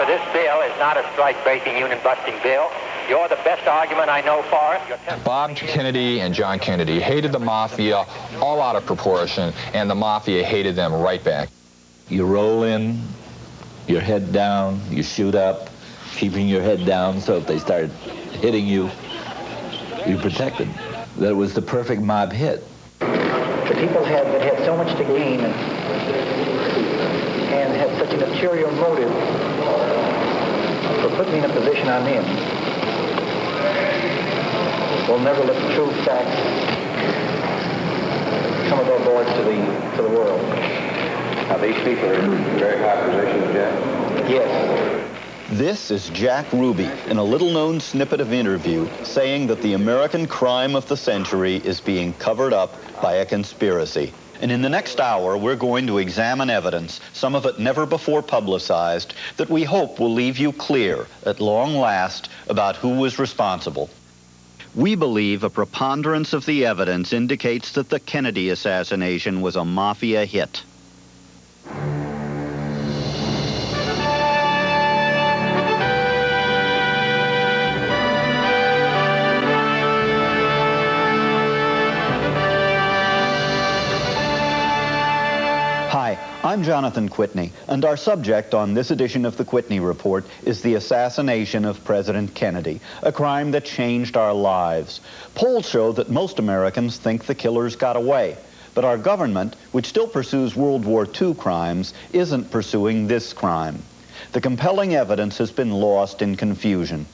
for this bill is not a strike-breaking, union-busting bill. You're the best argument I know for it. Bob Kennedy and John Kennedy hated the mafia all out of proportion, and the mafia hated them right back. You roll in, your head down, you shoot up, keeping your head down so if they start hitting you, you're protected. That was the perfect mob hit. The people that had so much to gain and had such an ulterior motive for putting me in a position I'm in will never let the true facts come above board to the world. Now, these people are in very high positions, Jack? Yes. This is Jack Ruby in a little-known snippet of interview saying that the American crime of the century is being covered up by a conspiracy. And in the next hour, we're going to examine evidence, some of it never before publicized, that we hope will leave you clear, at long last, about who was responsible. We believe a preponderance of the evidence indicates that the Kennedy assassination was a mafia hit. Hi, I'm Jonathan Kwitny, and our subject on this edition of the Kwitny Report is the assassination of President Kennedy, a crime that changed our lives. Polls show that most Americans think the killers got away, but our government, which still pursues World War II crimes, isn't pursuing this crime. The compelling evidence has been lost in confusion.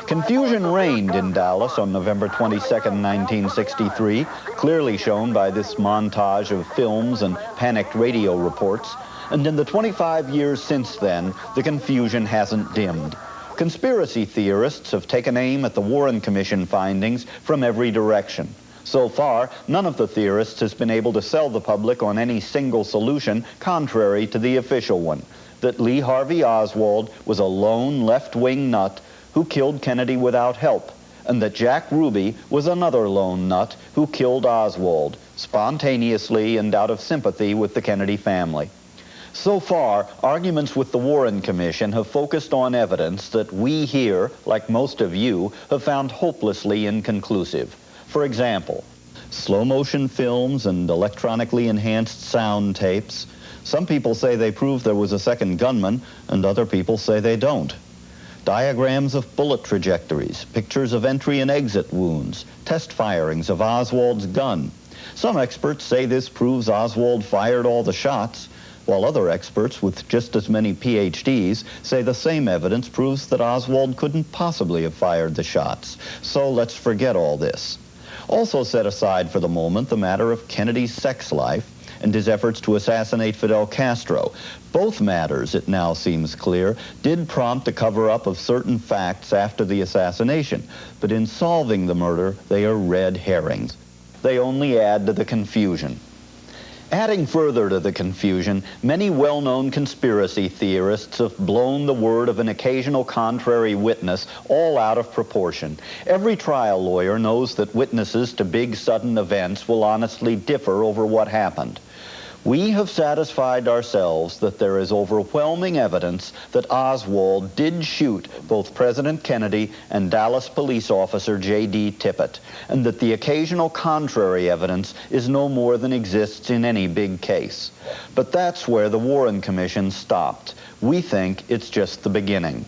Confusion reigned in Dallas on November 22, 1963, clearly shown by this montage of films and panicked radio reports. And in the 25 years since then, the confusion hasn't dimmed. Conspiracy theorists have taken aim at the Warren Commission findings from every direction. So far, none of the theorists has been able to sell the public on any single solution contrary to the official one, that Lee Harvey Oswald was a lone left-wing nut who killed Kennedy without help, and that Jack Ruby was another lone nut who killed Oswald, spontaneously and out of sympathy with the Kennedy family. So far, arguments with the Warren Commission have focused on evidence that we here, like most of you, have found hopelessly inconclusive. For example, slow-motion films and electronically enhanced sound tapes. Some people say they prove there was a second gunman, and other people say they don't. Diagrams of bullet trajectories, pictures of entry and exit wounds, test firings of Oswald's gun. Some experts say this proves Oswald fired all the shots, while other experts with just as many PhDs say the same evidence proves that Oswald couldn't possibly have fired the shots. So let's forget all this. Also set aside for the moment the matter of Kennedy's sex life and his efforts to assassinate Fidel Castro. Both matters, it now seems clear, did prompt a cover-up of certain facts after the assassination, but in solving the murder, they are red herrings. They only add to the confusion. Adding further to the confusion, many well-known conspiracy theorists have blown the word of an occasional contrary witness all out of proportion. Every trial lawyer knows that witnesses to big sudden events will honestly differ over what happened. We have satisfied ourselves that there is overwhelming evidence that Oswald did shoot both President Kennedy and Dallas police officer J.D. Tippit, and that the occasional contrary evidence is no more than exists in any big case. But that's where the Warren Commission stopped. We think it's just the beginning.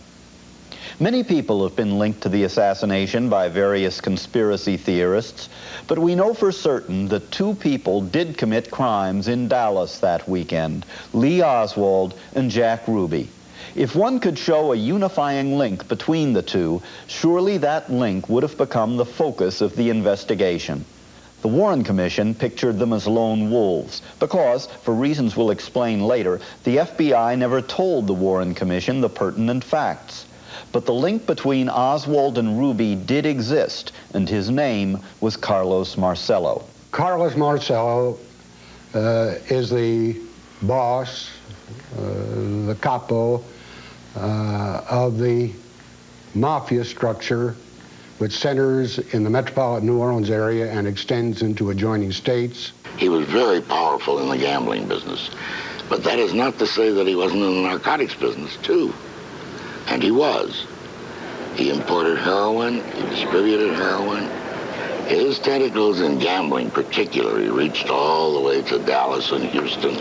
Many people have been linked to the assassination by various conspiracy theorists, but we know for certain that two people did commit crimes in Dallas that weekend, Lee Oswald and Jack Ruby. If one could show a unifying link between the two, surely that link would have become the focus of the investigation. The Warren Commission pictured them as lone wolves because, for reasons we'll explain later, the FBI never told the Warren Commission the pertinent facts. But the link between Oswald and Ruby did exist, and his name was Carlos Marcello. Carlos Marcello is the boss, the capo of the mafia structure which centers in the metropolitan New Orleans area and extends into adjoining states. He was very powerful in the gambling business, but that is not to say that he wasn't in the narcotics business, too. And he was. He imported heroin, he distributed heroin. His tentacles in gambling particularly reached all the way to Dallas and Houston.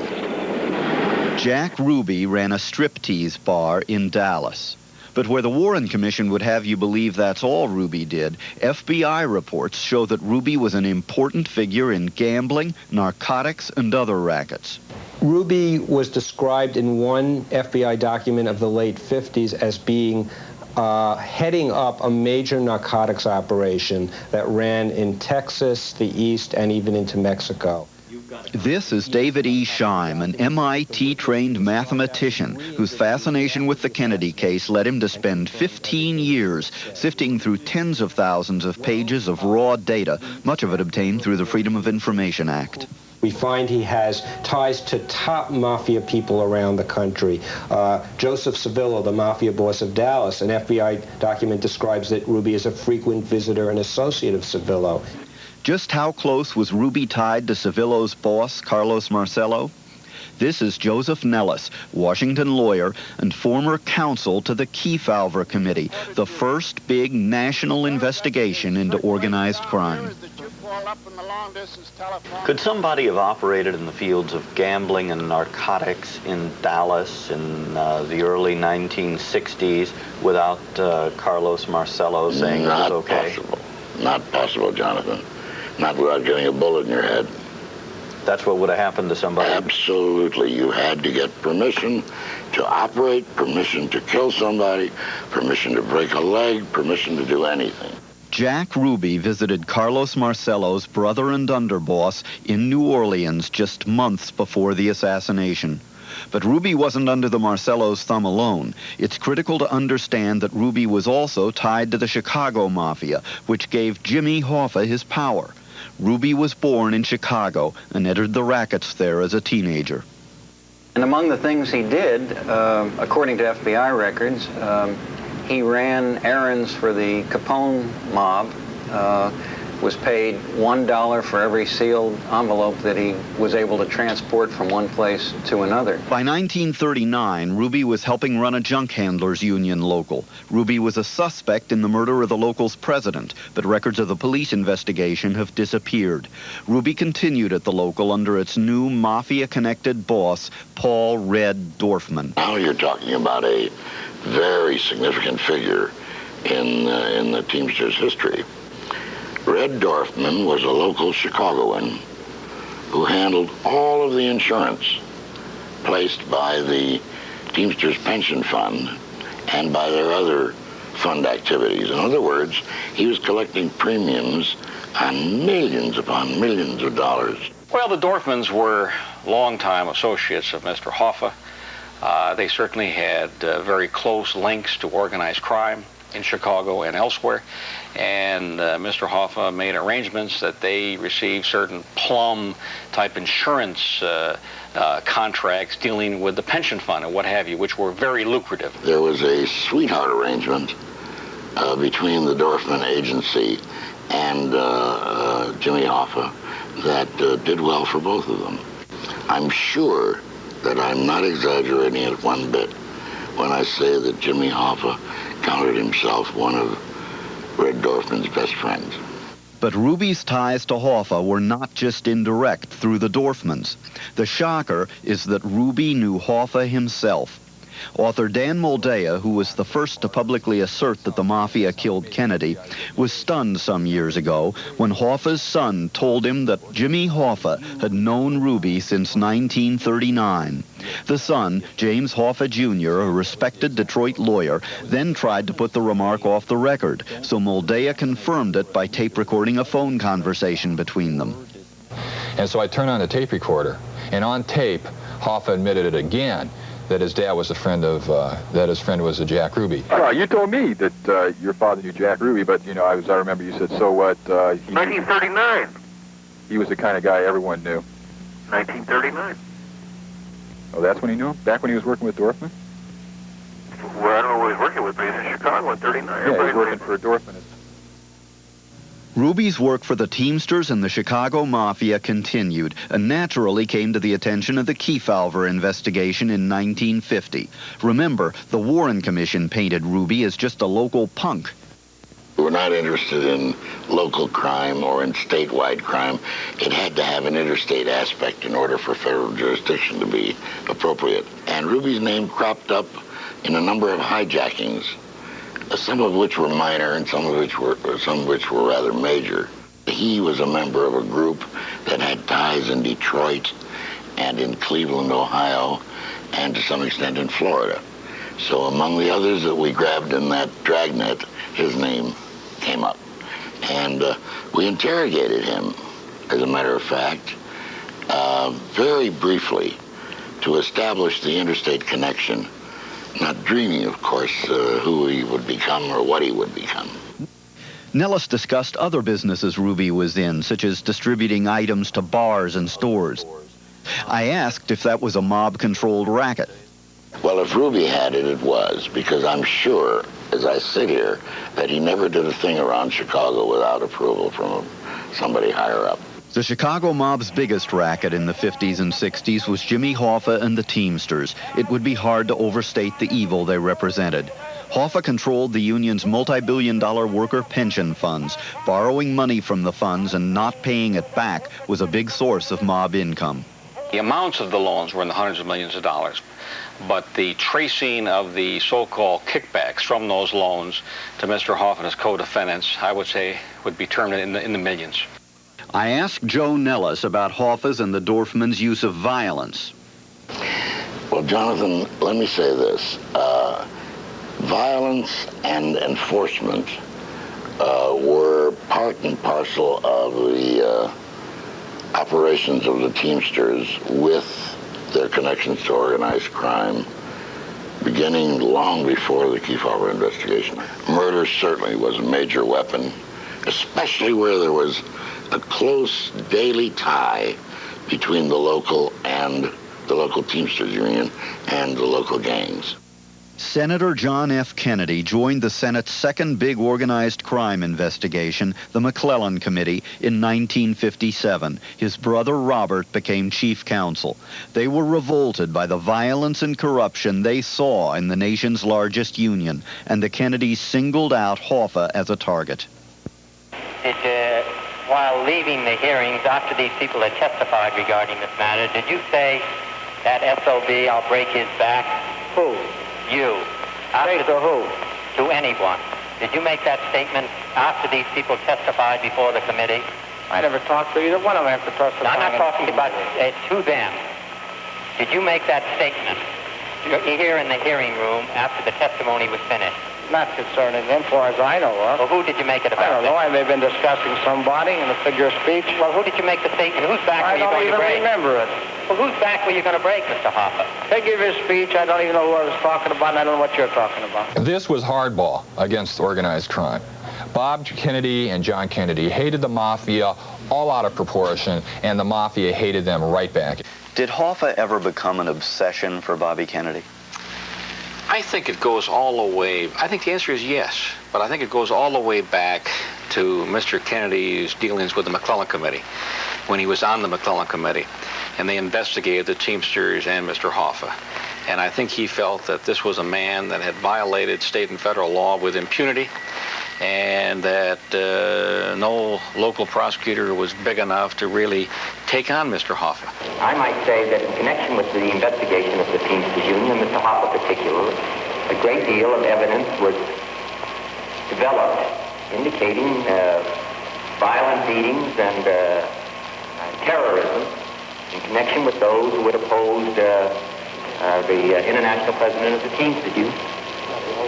Jack Ruby ran a striptease bar in Dallas. But where the Warren Commission would have you believe that's all Ruby did, FBI reports show that Ruby was an important figure in gambling, narcotics, and other rackets. Ruby was described in one FBI document of the late 50s as being heading up a major narcotics operation that ran in Texas, the East, and even into Mexico. This is David E. Scheim, an MIT-trained mathematician whose fascination with the Kennedy case led him to spend 15 years sifting through tens of thousands of pages of raw data, much of it obtained through the Freedom of Information Act. We find he has ties to top mafia people around the country. Joseph Civillo, the mafia boss of Dallas, an FBI document describes that Ruby is a frequent visitor and associate of Civillo. Just how close was Ruby tied to Civillo's boss, Carlos Marcello? This is Joseph Nellis, Washington lawyer and former counsel to the Kefauver Committee, the first big national investigation into organized crime. Could somebody have operated in the fields of gambling and narcotics in Dallas in the early 1960s without Carlos Marcello saying it was okay? Not possible. Not possible, Jonathan. Not without getting a bullet in your head. That's what would have happened to somebody? Absolutely. You had to get permission to operate, permission to kill somebody, permission to break a leg, permission to do anything. Jack Ruby visited Carlos Marcello's brother and underboss in New Orleans just months before the assassination. But Ruby wasn't under the Marcello's thumb alone. It's critical to understand that Ruby was also tied to the Chicago Mafia, which gave Jimmy Hoffa his power. Ruby was born in Chicago and entered the rackets there as a teenager. And among the things he did, according to FBI records, he ran errands for the Capone mob, was paid $1 for every sealed envelope that he was able to transport from one place to another. By 1939, Ruby was helping run a junk handlers union local. Ruby was a suspect in the murder of the local's president, but records of the police investigation have disappeared. Ruby continued at the local under its new mafia-connected boss, Paul Red Dorfman. Now you're talking about a very significant figure in the Teamsters history. Red Dorfman was a local Chicagoan who handled all of the insurance placed by the Teamsters Pension Fund and by their other fund activities. In other words, he was collecting premiums on millions upon millions of dollars. Well, the Dorfmans were longtime associates of Mr. Hoffa. They certainly had very close links to organized crime in Chicago and elsewhere, and Mr. Hoffa made arrangements that they receive certain plum-type insurance contracts dealing with the pension fund and what have you, which were very lucrative. There was a sweetheart arrangement between the Dorfman agency and Jimmy Hoffa that did well for both of them. I'm sure that I'm not exaggerating it one bit when I say that Jimmy Hoffa counted himself one of Red Dorfman's best friends. But Ruby's ties to Hoffa were not just indirect through the Dorfmans. The shocker is that Ruby knew Hoffa himself. Author Dan Moldea, who was the first to publicly assert that the mafia killed Kennedy, was stunned some years ago when Hoffa's son told him that Jimmy Hoffa had known Ruby since 1939. The son, James Hoffa Jr., a respected Detroit lawyer, then tried to put the remark off the record, so Moldea confirmed it by tape recording a phone conversation between them. And so I turned on the tape recorder, and on tape, Hoffa admitted it again, that his dad was a friend of, that his friend was a Jack Ruby. Well, you told me that your father knew Jack Ruby, but, you know, I remember you said, so what? 1939. He was the kind of guy everyone knew. 1939. Oh, that's when he knew him? Back when he was working with Dorfman? Well, I don't know what he was working with, but he's in Chicago in 39. Yeah, he was working for Dorfman. Ruby's work for the Teamsters and the Chicago Mafia continued and naturally came to the attention of the Kefauver investigation in 1950. Remember, the Warren Commission painted Ruby as just a local punk. We're not interested in local crime or in statewide crime. It had to have an interstate aspect in order for federal jurisdiction to be appropriate. And Ruby's name cropped up in a number of hijackings, some of which were minor and some of which were rather major. He was a member of a group that had ties in Detroit and in Cleveland, Ohio, and to some extent in Florida. So among the others that we grabbed in that dragnet, his name came up. And we interrogated him, as a matter of fact, very briefly to establish the interstate connection, not dreaming, of course, who he would become or what he would become. Nellis discussed other businesses Ruby was in, such as distributing items to bars and stores. I asked if that was a mob-controlled racket. Well, if Ruby had it, it was, because I'm sure, as I sit here, that he never did a thing around Chicago without approval from somebody higher up. The Chicago mob's biggest racket in the 50s and 60s was Jimmy Hoffa and the Teamsters. It would be hard to overstate the evil they represented. Hoffa controlled the union's multi-billion-dollar worker pension funds. Borrowing money from the funds and not paying it back was a big source of mob income. The amounts of the loans were in the hundreds of millions of dollars, but the tracing of the so-called kickbacks from those loans to Mr. Hoffa and his co-defendants, I would say, would be termed in the millions. I asked Joe Nellis about Hoffa's and the Dorfman's use of violence. Well, Jonathan, let me say this. Violence and enforcement were part and parcel of the operations of the Teamsters with their connections to organized crime, beginning long before the Kefauver investigation. Murder certainly was a major weapon, especially where there was a close daily tie between the local Teamsters Union and the local gangs. Senator John F. Kennedy joined the Senate's second big organized crime investigation, the McClellan Committee, in 1957. His brother Robert became chief counsel. They were revolted by the violence and corruption they saw in the nation's largest union, and the Kennedys singled out Hoffa as a target. While leaving the hearings, after these people had testified regarding this matter, did you say that SOB, I'll break his back? Who? You. Say to who? To anyone. Did you make that statement after these people testified before the committee? I never talked to either one of them after testifying. No, I'm not talking about to them. Did you make that statement here in the hearing room after the testimony was finished? Not concerning them, far as I know of. Well, who did you make it about? I don't know. I may have been discussing somebody in a figure of speech. Well, who did you make the statement? Whose back were you going to break? I don't even remember it. Well, whose back were you going to break, Mr. Hoffa? They give his speech. I don't even know who I was talking about, and I don't know what you're talking about. This was hardball against organized crime. Bob Kennedy and John Kennedy hated the Mafia all out of proportion, and the Mafia hated them right back. Did Hoffa ever become an obsession for Bobby Kennedy? I think it goes all the way, I think the answer is yes, but I think it goes all the way back to Mr. Kennedy's dealings with the McClellan Committee, when he was on the McClellan Committee, and they investigated the Teamsters and Mr. Hoffa. And I think he felt that this was a man that had violated state and federal law with impunity, and that no local prosecutor was big enough to really take on Mr. Hoffa. I might say that in connection with the investigation of the Teamsters Union, and Mr. Hoffa particularly, a great deal of evidence was developed indicating violent beatings and terrorism in connection with those who had opposed the international president of the Teamsters Union.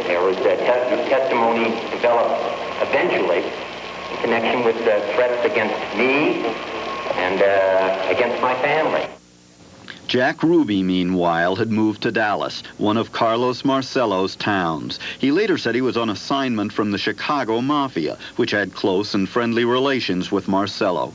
There was testimony developed eventually in connection with threats against me and against my family. Jack Ruby, meanwhile, had moved to Dallas, one of Carlos Marcello's towns. He later said he was on assignment from the Chicago Mafia, which had close and friendly relations with Marcello.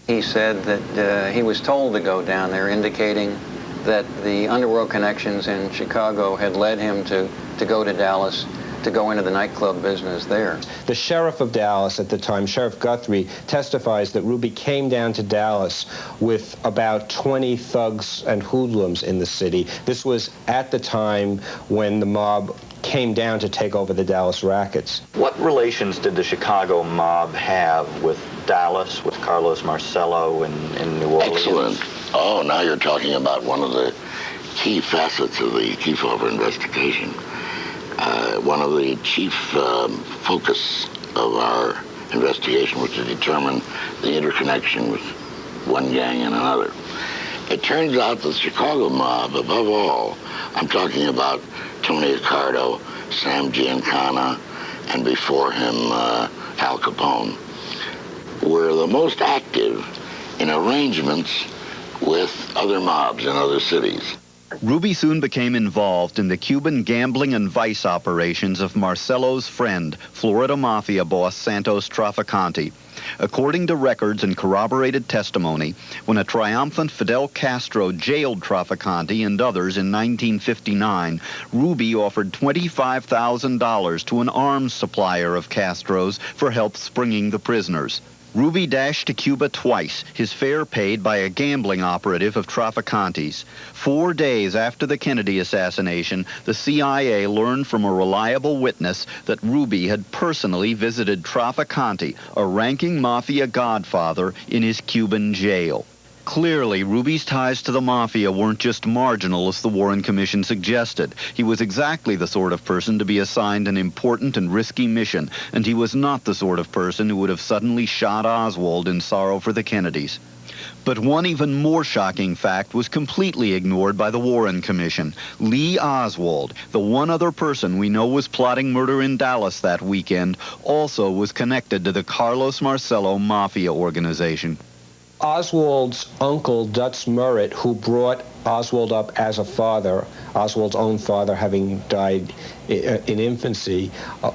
He said that he was told to go down there, indicating that the underworld connections in Chicago had led him to go to Dallas to go into the nightclub business there. The sheriff of Dallas at the time, Sheriff Guthrie, testifies that Ruby came down to Dallas with about 20 thugs and hoodlums in the city. This was at the time when the mob came down to take over the Dallas rackets. What relations did the Chicago mob have with Dallas, with Carlos Marcello in New Orleans? Excellent. Oh, now you're talking about one of the key facets of the Kefauver investigation. One of the chief focus of our investigation was to determine the interconnection with one gang and another. It turns out the Chicago mob, above all, I'm talking about Tony Accardo, Sam Giancana, and before him, Al Capone, were the most active in arrangements with other mobs in other cities. Ruby soon became involved in the Cuban gambling and vice operations of Marcello's friend, Florida Mafia boss Santos Trafficante. According to records and corroborated testimony, when a triumphant Fidel Castro jailed Trafficante and others in 1959, Ruby offered $25,000 to an arms supplier of Castro's for help springing the prisoners. Ruby dashed to Cuba twice, his fare paid by a gambling operative of Trafficante's. 4 days after the Kennedy assassination, the CIA learned from a reliable witness that Ruby had personally visited Trafficante, a ranking mafia godfather, in his Cuban jail. Clearly, Ruby's ties to the mafia weren't just marginal, as the Warren Commission suggested. He was exactly the sort of person to be assigned an important and risky mission, and he was not the sort of person who would have suddenly shot Oswald in sorrow for the Kennedys. But one even more shocking fact was completely ignored by the Warren Commission. Lee Oswald, the one other person we know was plotting murder in Dallas that weekend, also was connected to the Carlos Marcello Mafia organization. Oswald's uncle, Dutz Merritt, who brought Oswald up as a father, Oswald's own father having died in infancy,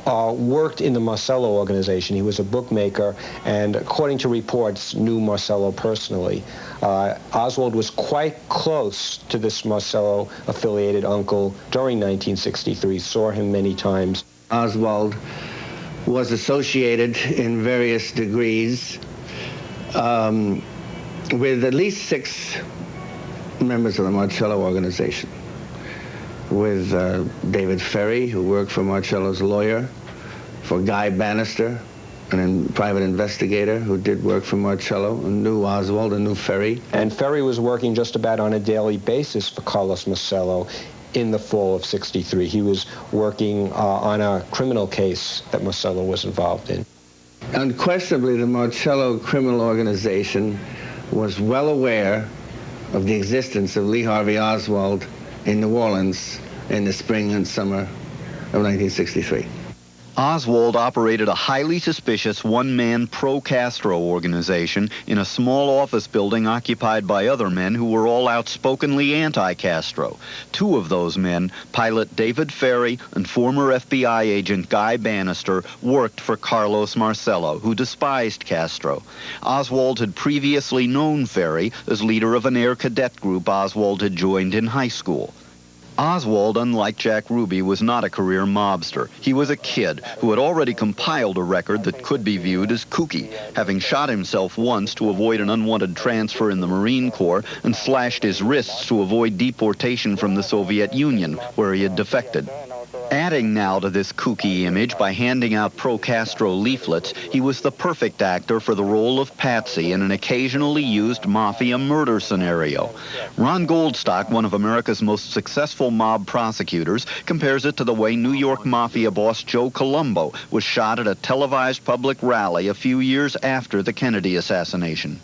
worked in the Marcello organization. He was a bookmaker and, according to reports, knew Marcello personally. Oswald was quite close to this Marcello-affiliated uncle during 1963, saw him many times. Oswald was associated in various degrees with at least 6 members of the Marcello organization, with David Ferry, who worked for Marcello's lawyer, for Guy Bannister, a private investigator who did work for Marcello and knew Oswald and knew Ferry. And Ferry was working just about on a daily basis for Carlos Marcello in the fall of '63. He was working on a criminal case that Marcello was involved in. Unquestionably, the Marcello criminal organization was well aware of the existence of Lee Harvey Oswald in New Orleans in the spring and summer of 1963. Oswald operated a highly suspicious one-man pro-Castro organization in a small office building occupied by other men who were all outspokenly anti-Castro. 2 of those men, pilot David Ferry and former FBI agent Guy Bannister, worked for Carlos Marcello, who despised Castro. Oswald had previously known Ferry as leader of an air cadet group Oswald had joined in high school. Oswald, unlike Jack Ruby, was not a career mobster. He was a kid who had already compiled a record that could be viewed as kooky, having shot himself once to avoid an unwanted transfer in the Marine Corps and slashed his wrists to avoid deportation from the Soviet Union, where he had defected. Adding now to this kooky image by handing out pro-Castro leaflets, he was the perfect actor for the role of Patsy in an occasionally used mafia murder scenario. Ron Goldstock, one of America's most successful mob prosecutors, compares it to the way New York mafia boss Joe Colombo was shot at a televised public rally a few years after the Kennedy assassination.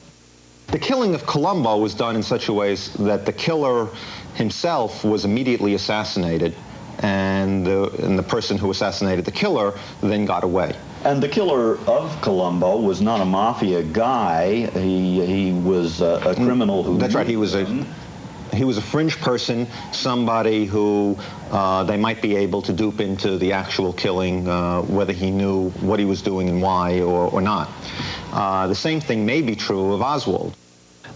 The killing of Colombo was done in such a way that the killer himself was immediately assassinated, and the person who assassinated the killer then got away. And the killer of Colombo was not a mafia guy. He was a criminal who... That's right. He was a fringe person, somebody who they might be able to dupe into the actual killing, whether he knew what he was doing and why or not. The same thing may be true of Oswald.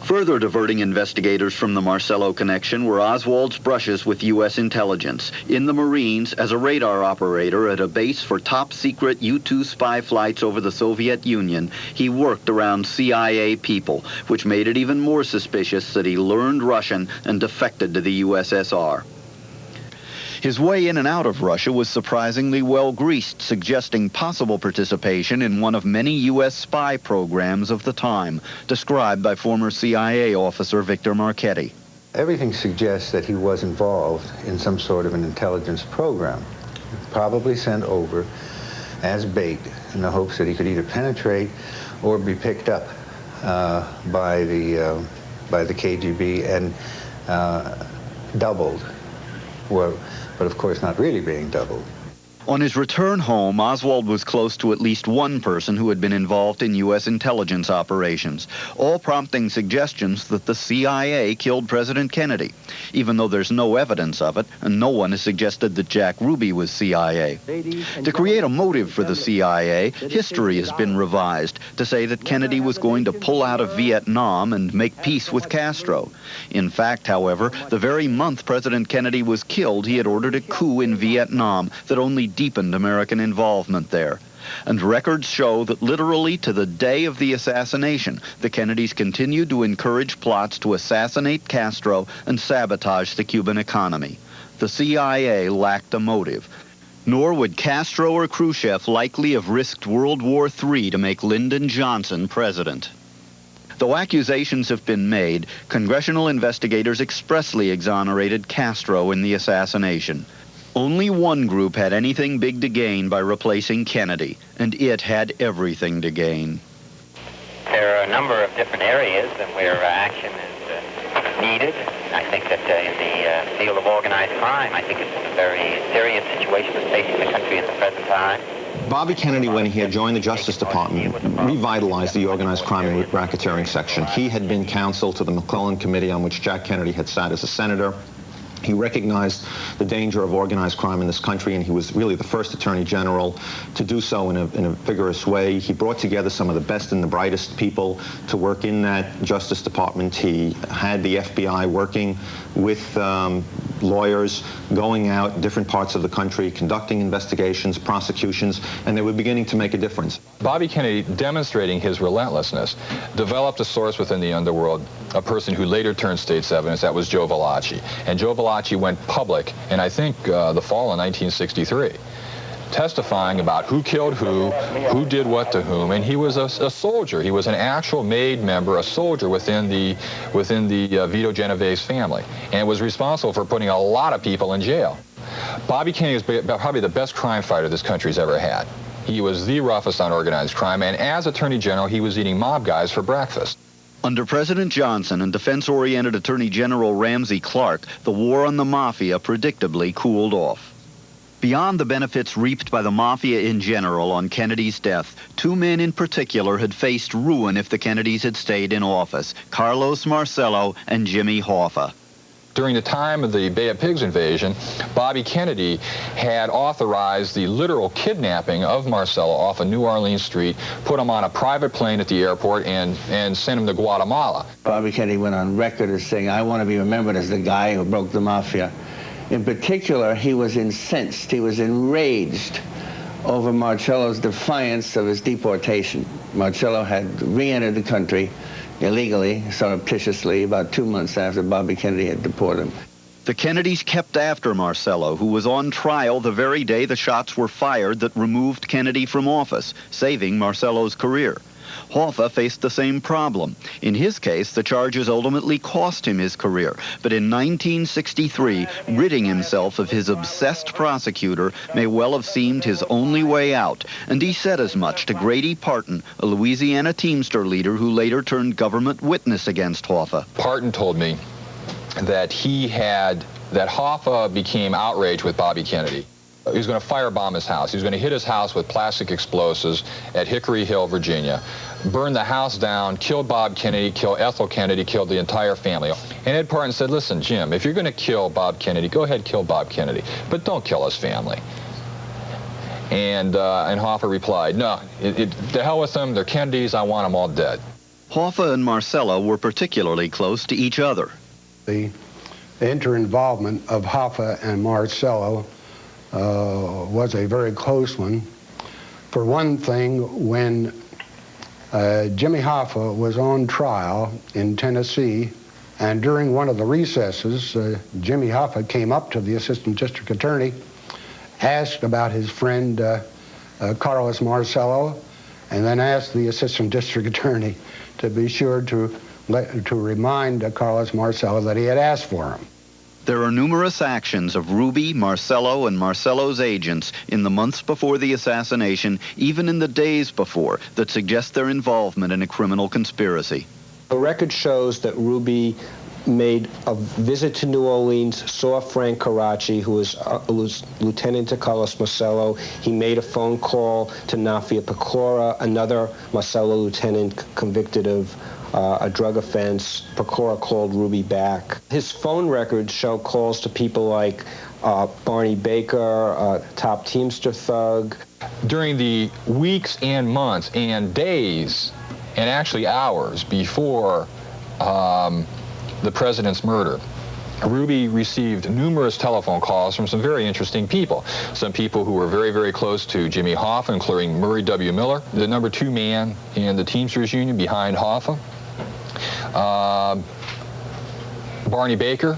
Further diverting investigators from the Marcello connection were Oswald's brushes with U.S. intelligence. In the Marines, as a radar operator at a base for top-secret U-2 spy flights over the Soviet Union, he worked around CIA people, which made it even more suspicious that he learned Russian and defected to the USSR. His way in and out of Russia was surprisingly well greased, suggesting possible participation in one of many U.S. spy programs of the time, described by former CIA officer Victor Marchetti. Everything suggests that he was involved in some sort of an intelligence program, probably sent over as bait in the hopes that he could either penetrate or be picked up by the KGB and doubled. Well, but of course not really being doubled. On his return home, Oswald was close to at least one person who had been involved in U.S. intelligence operations, all prompting suggestions that the CIA killed President Kennedy, even though there's no evidence of it, and no one has suggested that Jack Ruby was CIA. To create a motive for the CIA, history has been revised to say that Kennedy was going to pull out of Vietnam and make peace with Castro. In fact, however, the very month President Kennedy was killed, he had ordered a coup in Vietnam that only deepened American involvement there. And records show that literally to the day of the assassination, the Kennedys continued to encourage plots to assassinate Castro and sabotage the Cuban economy. The CIA lacked a motive. Nor would Castro or Khrushchev likely have risked World War III to make Lyndon Johnson president. Though accusations have been made, congressional investigators expressly exonerated Castro in the assassination. Only one group had anything big to gain by replacing Kennedy, and it had everything to gain. There are a number of different areas where action is needed. I think that in the field of organized crime, I think it's a very serious situation that's facing the country at the present time. Bobby Kennedy, when he had joined the Justice Department, revitalized the organized crime and racketeering section. He had been counsel to the McClellan Committee on which Jack Kennedy had sat as a senator. He recognized the danger of organized crime in this country, and he was really the first Attorney General to do so in a vigorous way. He brought together some of the best and the brightest people to work in that Justice Department. He had the FBI working with lawyers, going out different parts of the country, conducting investigations, prosecutions, and they were beginning to make a difference. Bobby Kennedy, demonstrating his relentlessness, developed a source within the underworld, a person who later turned state's evidence. That was Joe Valachi. And Joe Valachi went public in, I think, the fall of 1963, testifying about who killed who did what to whom, and he was a soldier. He was an actual made member, a soldier within the Vito Genovese family, and was responsible for putting a lot of people in jail. Bobby Kennedy was probably the best crime fighter this country's ever had. He was the roughest on organized crime, and as Attorney General, he was eating mob guys for breakfast. Under President Johnson and defense-oriented Attorney General Ramsey Clark, the war on the Mafia predictably cooled off. Beyond the benefits reaped by the Mafia in general on Kennedy's death, two men in particular had faced ruin if the Kennedys had stayed in office: Carlos Marcello and Jimmy Hoffa. During the time of the Bay of Pigs invasion, Bobby Kennedy had authorized the literal kidnapping of Marcello off of New Orleans Street, put him on a private plane at the airport, and sent him to Guatemala. Bobby Kennedy went on record as saying, "I want to be remembered as the guy who broke the Mafia." In particular, he was incensed, he was enraged over Marcello's defiance of his deportation. Marcello had re-entered the country illegally, surreptitiously, about 2 months after Bobby Kennedy had deported him. The Kennedys kept after Marcello, who was on trial the very day the shots were fired that removed Kennedy from office, saving Marcello's career. Hoffa faced the same problem. In his case, the charges ultimately cost him his career, but in 1963, ridding himself of his obsessed prosecutor may well have seemed his only way out, and he said as much to Grady Parton, a Louisiana Teamster leader who later turned government witness against Hoffa. Parton told me that that Hoffa became outraged with Bobby Kennedy. He was going to firebomb his house. He was going to hit his house with plastic explosives at Hickory Hill, Virginia, burn the house down, kill Bob Kennedy, kill Ethel Kennedy, kill the entire family. And Ed Parton said, "Listen, Jim, if you're going to kill Bob Kennedy, go ahead, kill Bob Kennedy, but don't kill his family." And Hoffa replied, "No, to hell with them. They're Kennedys. I want them all dead." Hoffa and Marcello were particularly close to each other. The inter-involvement of Hoffa and Marcello was a very close one. For one thing, when Jimmy Hoffa was on trial in Tennessee, and during one of the recesses, Jimmy Hoffa came up to the assistant district attorney, asked about his friend Carlos Marcello, and then asked the assistant district attorney to be sure to remind Carlos Marcello that he had asked for him. There are numerous actions of Ruby, Marcello, and Marcello's agents in the months before the assassination, even in the days before, that suggest their involvement in a criminal conspiracy. The record shows that Ruby made a visit to New Orleans, saw Frank Caracci, who was lieutenant to Carlos Marcello. He made a phone call to Nafia Pecora, another Marcello lieutenant convicted of a drug offense. Pecora called Ruby back. His phone records show calls to people like Barney Baker, top Teamster thug. During the weeks and months and days, and actually hours before the president's murder, Ruby received numerous telephone calls from some very interesting people. Some people who were very, very close to Jimmy Hoffa, including Murray W. Miller, the number 2 man in the Teamsters Union behind Hoffa. Barney Baker,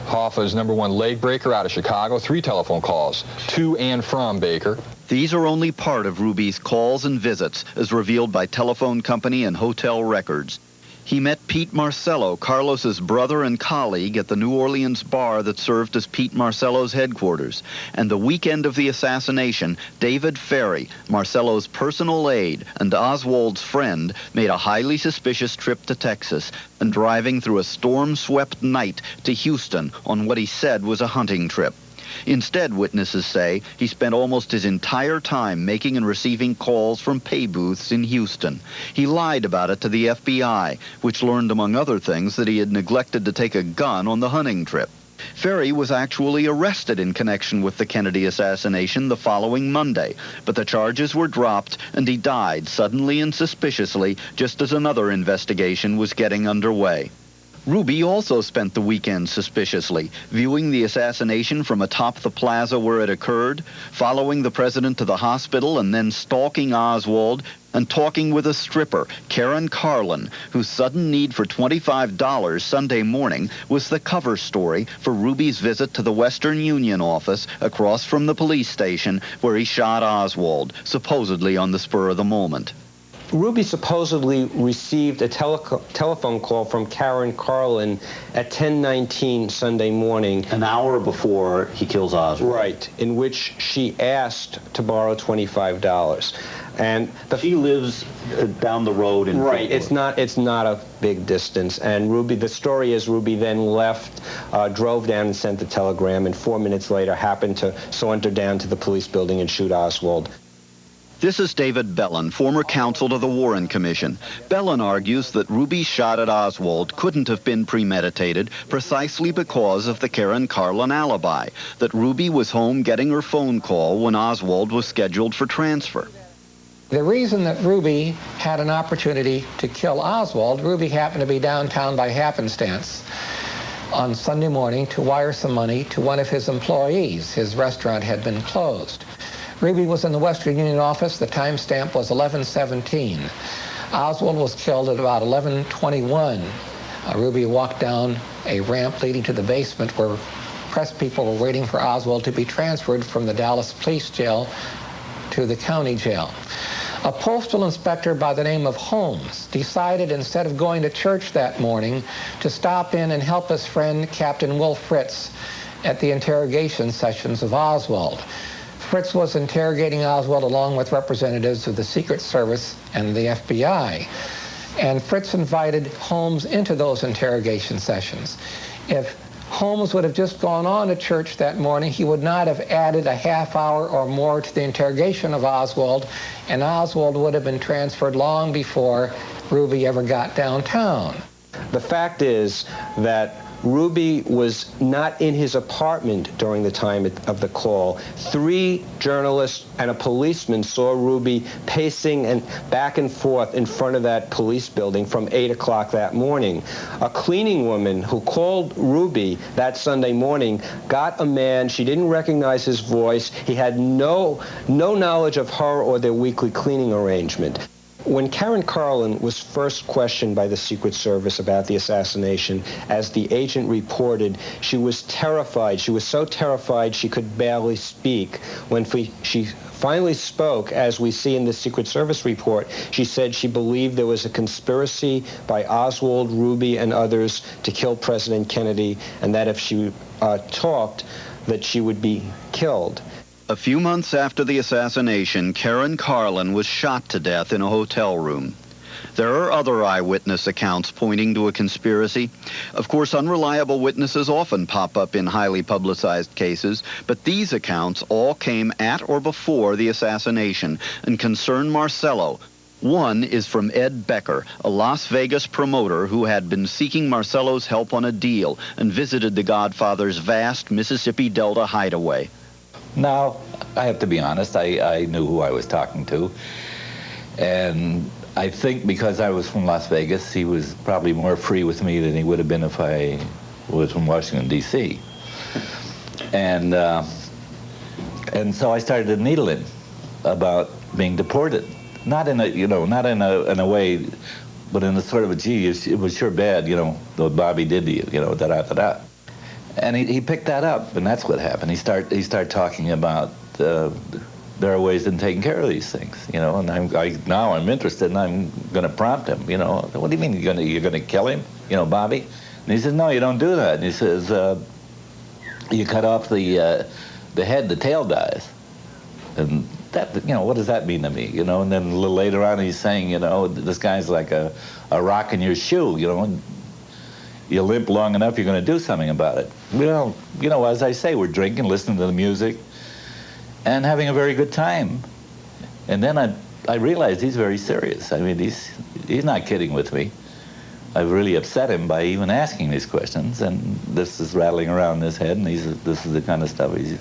Hoffa's number 1 leg breaker out of Chicago, 3 telephone calls to and from Baker. These are only part of Ruby's calls and visits, as revealed by telephone company and hotel records. He met Pete Marcello, Carlos's brother and colleague, at the New Orleans bar that served as Pete Marcello's headquarters. And the weekend of the assassination, David Ferry, Marcello's personal aide and Oswald's friend, made a highly suspicious trip to Texas and driving through a storm-swept night to Houston on what he said was a hunting trip. Instead, witnesses say, he spent almost his entire time making and receiving calls from pay booths in Houston. He lied about it to the FBI, which learned, among other things, that he had neglected to take a gun on the hunting trip. Ferry was actually arrested in connection with the Kennedy assassination the following Monday, but the charges were dropped and he died suddenly and suspiciously just as another investigation was getting underway. Ruby also spent the weekend suspiciously, viewing the assassination from atop the plaza where it occurred, following the president to the hospital, and then stalking Oswald and talking with a stripper, Karen Carlin, whose sudden need for $25 Sunday morning was the cover story for Ruby's visit to the Western Union office across from the police station where he shot Oswald, supposedly on the spur of the moment. Ruby supposedly received a telephone call from Karen Carlin at 10:19 Sunday morning. An hour before he kills Oswald. Right, in which she asked to borrow $25. And she lives down the road in Right, it's not a big distance. And Ruby, the story is Ruby then left, drove down and sent the telegram, and 4 minutes later happened to saunter down to the police building and shoot Oswald. This is David Bellin, former counsel to the Warren Commission. Bellin argues that Ruby's shot at Oswald couldn't have been premeditated precisely because of the Karen Carlin alibi, that Ruby was home getting her phone call when Oswald was scheduled for transfer. The reason that Ruby had an opportunity to kill Oswald, Ruby happened to be downtown by happenstance on Sunday morning to wire some money to one of his employees. His restaurant had been closed. Ruby was in the Western Union office. The timestamp was 11:17. Oswald was killed at about 11:21. Ruby walked down a ramp leading to the basement where press people were waiting for Oswald to be transferred from the Dallas police jail to the county jail. A postal inspector by the name of Holmes decided, instead of going to church that morning, to stop in and help his friend Captain Will Fritz at the interrogation sessions of Oswald. Fritz was interrogating Oswald along with representatives of the Secret Service and the FBI. And Fritz invited Holmes into those interrogation sessions. If Holmes would have just gone on to church that morning, he would not have added a half hour or more to the interrogation of Oswald, and Oswald would have been transferred long before Ruby ever got downtown. The fact is that Ruby was not in his apartment during the time of the call. 3 journalists and a policeman saw Ruby pacing and back and forth in front of that police building from 8 o'clock that morning. A cleaning woman who called Ruby that Sunday morning got a man. She didn't recognize his voice. He had no knowledge of her or their weekly cleaning arrangement. When Karen Carlin was first questioned by the Secret Service about the assassination, as the agent reported, she was terrified. She was so terrified she could barely speak. When she finally spoke, as we see in the Secret Service report, she said she believed there was a conspiracy by Oswald, Ruby, and others to kill President Kennedy, and that if she talked, that she would be killed. A few months after the assassination, Karen Carlin was shot to death in a hotel room. There are other eyewitness accounts pointing to a conspiracy. Of course, unreliable witnesses often pop up in highly publicized cases, but these accounts all came at or before the assassination and concern Marcello. One is from Ed Becker, a Las Vegas promoter who had been seeking Marcello's help on a deal and visited the Godfather's vast Mississippi Delta hideaway. Now, I have to be honest, I knew who I was talking to. And I think because I was from Las Vegas, he was probably more free with me than he would have been if I was from Washington, D.C. And so I started to needle him about being deported. Not in a, not in a way, but in a sort of a, gee, it was sure bad, what Bobby did to you, da-da-da-da. And he picked that up, and that's what happened. He started talking about there are ways in taking care of these things, And now I'm interested, and I'm going to prompt him, What do you mean you're going to kill him, Bobby? And he says, no, you don't do that. And he says, you cut off the head, the tail dies. And that, what does that mean to me, And then a little later on, he's saying, this guy's like a rock in your shoe, You limp long enough, you're going to do something about it. Well, as I say, we're drinking, listening to the music, and having a very good time. And then I realized he's very serious. I mean, he's not kidding with me. I've really upset him by even asking these questions, and this is rattling around in his head, and this is the kind of stuff he's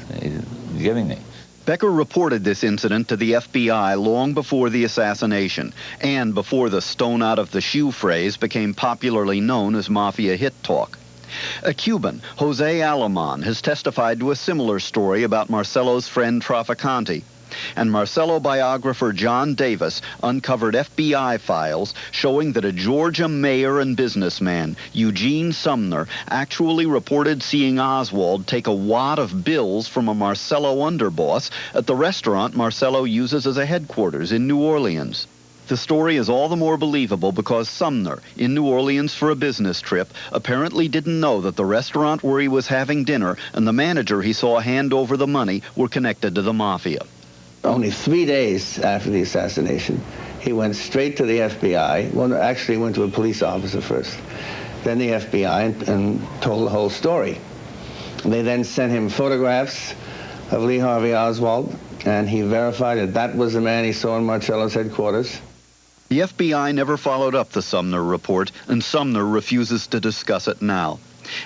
giving me. Becker reported this incident to the FBI long before the assassination, and before the stone out of the shoe phrase became popularly known as mafia hit talk. A Cuban, Jose Alemán, has testified to a similar story about Marcello's friend Traficante. And Marcello biographer John Davis uncovered FBI files showing that a Georgia mayor and businessman, Eugene Sumner, actually reported seeing Oswald take a wad of bills from a Marcello underboss at the restaurant Marcello uses as a headquarters in New Orleans. The story is all the more believable because Sumner, in New Orleans for a business trip, apparently didn't know that the restaurant where he was having dinner and the manager he saw hand over the money were connected to the mafia. Only 3 days after the assassination, he went straight to the FBI. Well, actually, he went to a police officer first, then the FBI, and told the whole story. They then sent him photographs of Lee Harvey Oswald, and he verified that that was the man he saw in Marcello's headquarters. The FBI never followed up the Sumner report, and Sumner refuses to discuss it now.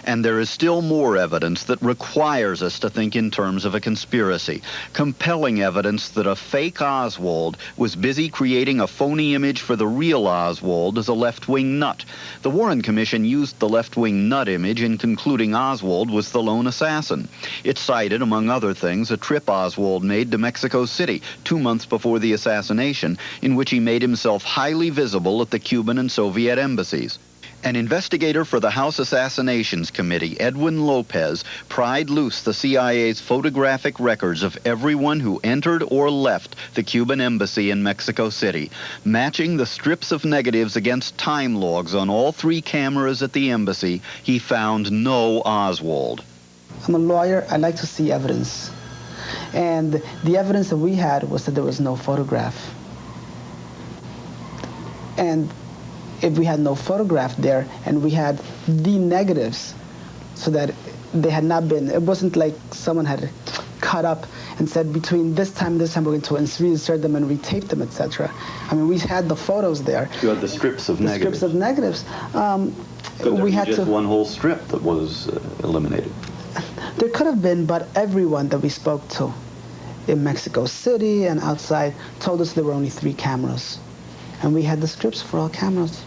And there is still more evidence that requires us to think in terms of a conspiracy. Compelling evidence that a fake Oswald was busy creating a phony image for the real Oswald as a left-wing nut. The Warren Commission used the left-wing nut image in concluding Oswald was the lone assassin. It cited, among other things, a trip Oswald made to Mexico City 2 months before the assassination, in which he made himself highly visible at the Cuban and Soviet embassies. An investigator for the House Assassinations Committee, Edwin Lopez, pried loose the CIA's photographic records of everyone who entered or left the Cuban embassy in Mexico City, matching the strips of negatives against time logs on all 3 cameras at the embassy. He found no Oswald. I'm a lawyer. I like to see evidence. And the evidence that we had was that there was no photograph. And if we had no photograph there and we had the negatives so that they had not been, it wasn't like someone had cut up and said between this time and this time we're going to reinsert them and retape them, etc. I mean, we had the photos there. You had the strips of negatives. Strips of negatives. we had just to. one whole strip that was eliminated. There could have been, but everyone that we spoke to in Mexico City and outside told us there were only 3 cameras. And we had the scripts for all cameras.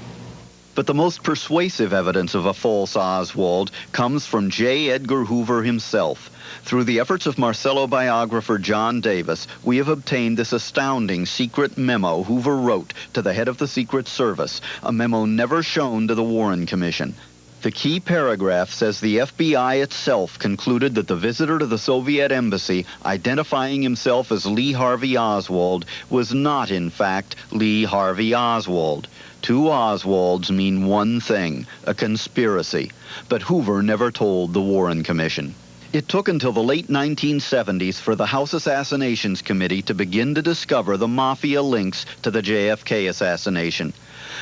But the most persuasive evidence of a false Oswald comes from J. Edgar Hoover himself. Through the efforts of Marcello biographer John Davis, we have obtained this astounding secret memo Hoover wrote to the head of the Secret Service, a memo never shown to the Warren Commission. The key paragraph says the FBI itself concluded that the visitor to the Soviet embassy, identifying himself as Lee Harvey Oswald, was not in fact Lee Harvey Oswald. 2 Oswalds mean one thing, a conspiracy. But Hoover never told the Warren Commission. It took until the late 1970s for the House Assassinations Committee to begin to discover the mafia links to the JFK assassination.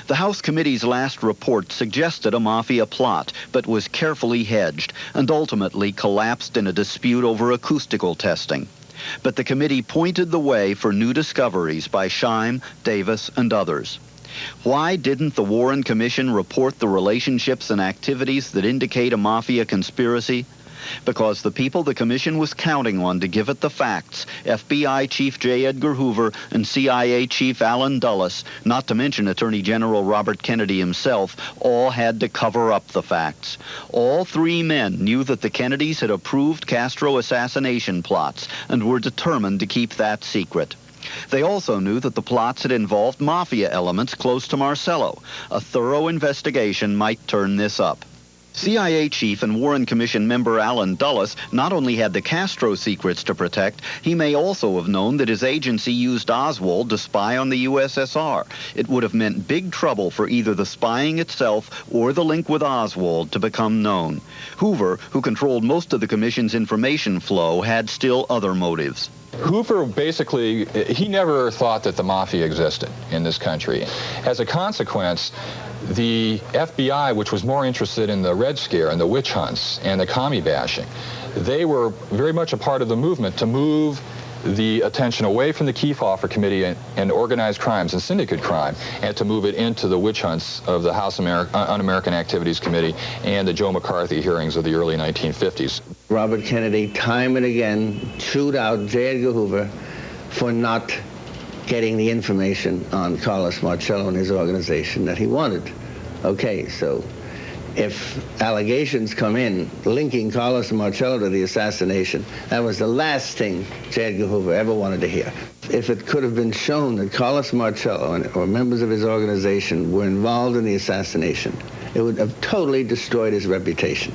The House Committee's last report suggested a mafia plot, but was carefully hedged and ultimately collapsed in a dispute over acoustical testing. But the committee pointed the way for new discoveries by Scheim, Davis, and others. Why didn't the Warren Commission report the relationships and activities that indicate a mafia conspiracy? Because the people the commission was counting on to give it the facts, FBI Chief J. Edgar Hoover and CIA Chief Allen Dulles, not to mention Attorney General Robert Kennedy himself, all had to cover up the facts. All 3 men knew that the Kennedys had approved Castro assassination plots and were determined to keep that secret. They also knew that the plots had involved mafia elements close to Marcello. A thorough investigation might turn this up. CIA chief and Warren Commission member Allen Dulles not only had the Castro secrets to protect, he may also have known that his agency used Oswald to spy on the USSR. It would have meant big trouble for either the spying itself or the link with Oswald to become known. Hoover, who controlled most of the commission's information flow, had still other motives. Hoover basically, he never thought that the mafia existed in this country. As a consequence, the FBI, which was more interested in the Red Scare and the witch hunts and the commie bashing, they were very much a part of the movement to move the attention away from the Kefauver Committee and organized crimes and syndicate crime, and to move it into the witch hunts of the House Un-American Activities Committee and the Joe McCarthy hearings of the early 1950s. Robert Kennedy, time and again, chewed out J. Edgar Hoover for not getting the information on Carlos Marcello and his organization that he wanted. Okay, so if allegations come in linking Carlos Marcello to the assassination, that was the last thing J. Edgar Hoover ever wanted to hear. If it could have been shown that Carlos Marcello or members of his organization were involved in the assassination, it would have totally destroyed his reputation.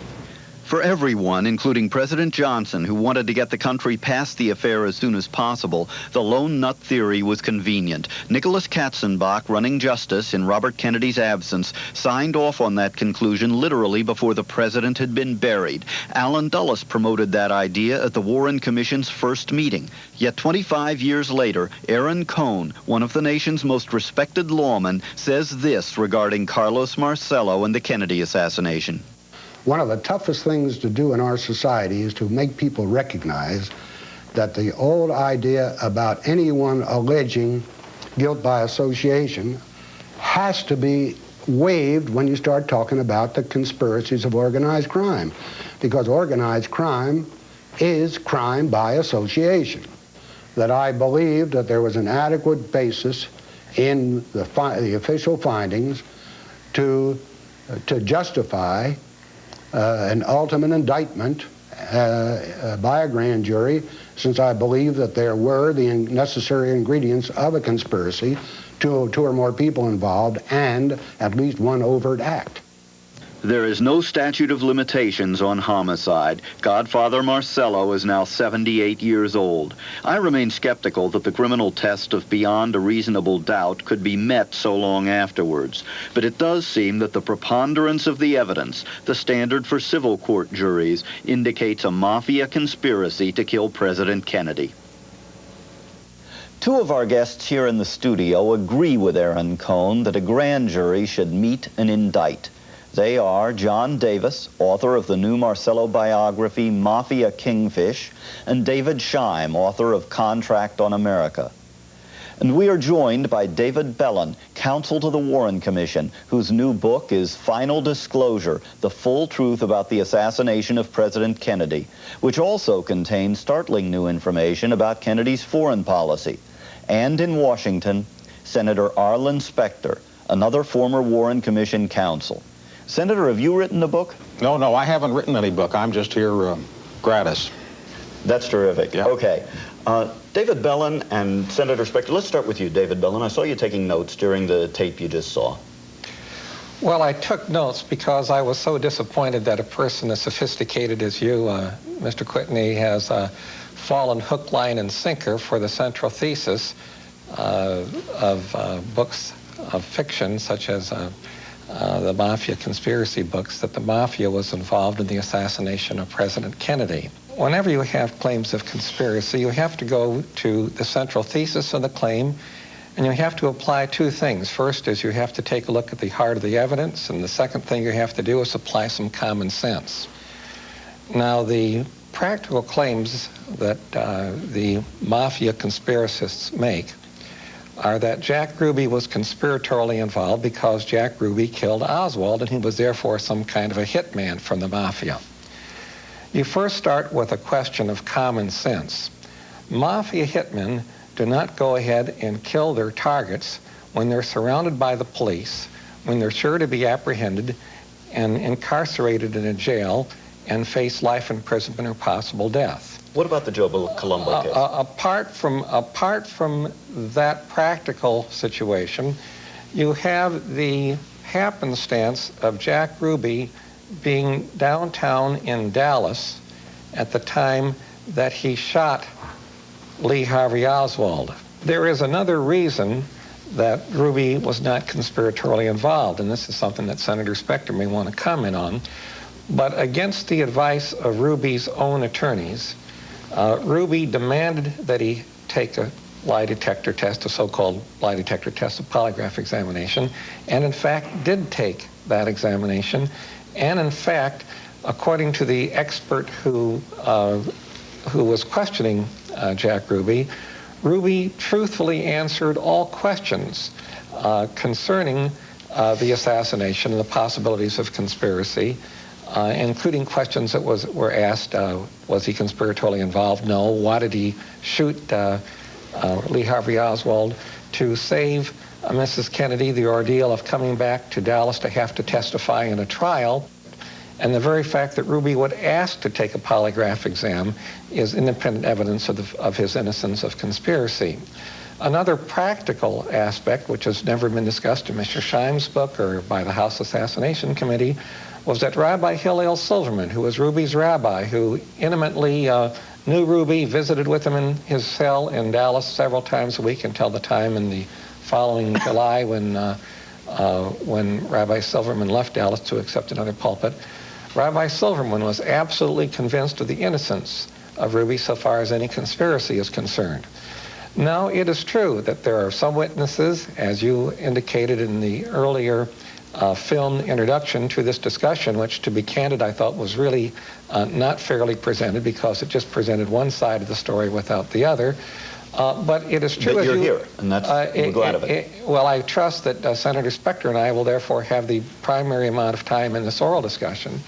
For everyone, including President Johnson, who wanted to get the country past the affair as soon as possible, the lone nut theory was convenient. Nicholas Katzenbach, running justice in Robert Kennedy's absence, signed off on that conclusion literally before the president had been buried. Allen Dulles promoted that idea at the Warren Commission's first meeting. Yet 25 years later, Aaron Cohn, one of the nation's most respected lawmen, says this regarding Carlos Marcello and the Kennedy assassination. One of the toughest things to do in our society is to make people recognize that the old idea about anyone alleging guilt by association has to be waived when you start talking about the conspiracies of organized crime, because organized crime is crime by association. That I believe that there was an adequate basis in the official findings to justify an ultimate indictment by a grand jury, since I believe that there were the necessary ingredients of a conspiracy, two or more people involved, and at least one overt act. There is no statute of limitations on homicide. Godfather Marcello is now 78 years old. I remain skeptical that the criminal test of beyond a reasonable doubt could be met so long afterwards. But it does seem that the preponderance of the evidence, the standard for civil court juries, indicates a mafia conspiracy to kill President Kennedy. Two of our guests here in the studio agree with Aaron Cohn that a grand jury should meet and indict. They are John Davis, author of the new Marcello biography, Mafia Kingfish, and David Scheim, author of Contract on America. And we are joined by David Bellin, counsel to the Warren Commission, whose new book is Final Disclosure, The Full Truth About the Assassination of President Kennedy, which also contains startling new information about Kennedy's foreign policy. And in Washington, Senator Arlen Specter, another former Warren Commission counsel. Senator, have you written the book? No, I haven't written any book. I'm just here gratis. That's terrific. Yeah. Okay. David Bellin and Senator Specter, let's start with you, David Bellin. I saw you taking notes during the tape you just saw. Well, I took notes because I was so disappointed that a person as sophisticated as you, Mr. Kwitny, has fallen hook, line, and sinker for the central thesis of books of fiction, such as the Mafia conspiracy books, that the Mafia was involved in the assassination of President Kennedy. Whenever you have claims of conspiracy, you have to go to the central thesis of the claim, and you have to apply two things. First is you have to take a look at the heart of the evidence, and the second thing you have to do is apply some common sense. Now, the practical claims that the Mafia conspiracists make are that Jack Ruby was conspiratorially involved because Jack Ruby killed Oswald, and he was therefore some kind of a hitman from the Mafia. You first start with a question of common sense. Mafia hitmen do not go ahead and kill their targets when they're surrounded by the police, when they're sure to be apprehended and incarcerated in a jail and face life imprisonment or possible death. What about the Joe Colombo case? Apart from that practical situation, you have the happenstance of Jack Ruby being downtown in Dallas at the time that he shot Lee Harvey Oswald. There is another reason that Ruby was not conspiratorially involved, and this is something that Senator Specter may want to comment on. But against the advice of Ruby's own attorneys, Ruby demanded that he take a lie detector test, a so-called lie detector test, a polygraph examination, and in fact did take that examination. And in fact, according to the expert who was questioning Jack Ruby, Ruby truthfully answered all questions concerning the assassination and the possibilities of conspiracy, including questions that were asked, was he conspiratorially involved? No. Why did he shoot Lee Harvey Oswald? To save Mrs. Kennedy the ordeal of coming back to Dallas to have to testify in a trial. And the very fact that Ruby would ask to take a polygraph exam is independent evidence of his innocence of conspiracy. Another practical aspect, which has never been discussed in Mr. Scheim's book or by the House Assassination Committee, was that Rabbi Hillel Silverman, who was Ruby's rabbi, who intimately knew Ruby, visited with him in his cell in Dallas several times a week until the time in the following July when Rabbi Silverman left Dallas to accept another pulpit. Rabbi Silverman was absolutely convinced of the innocence of Ruby so far as any conspiracy is concerned. Now, it is true that there are some witnesses, as you indicated in the earlier film introduction to this discussion, which, to be candid, I thought was really not fairly presented because it just presented one side of the story without the other. But it is true. But you're here, and that's, we're glad of it. Well, I trust that Senator Specter and I will therefore have the primary amount of time in this oral discussion.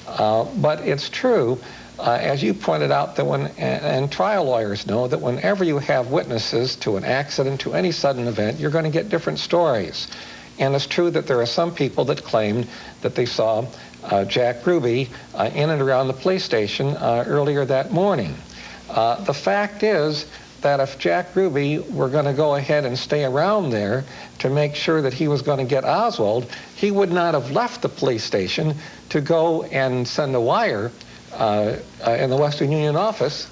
But it's true, as you pointed out, that and trial lawyers know, that whenever you have witnesses to an accident, to any sudden event, you're going to get different stories. And it's true that there are some people that claimed that they saw Jack Ruby in and around the police station earlier that morning. The fact is that if Jack Ruby were going to go ahead and stay around there to make sure that he was going to get Oswald, he would not have left the police station to go and send a wire in the Western Union office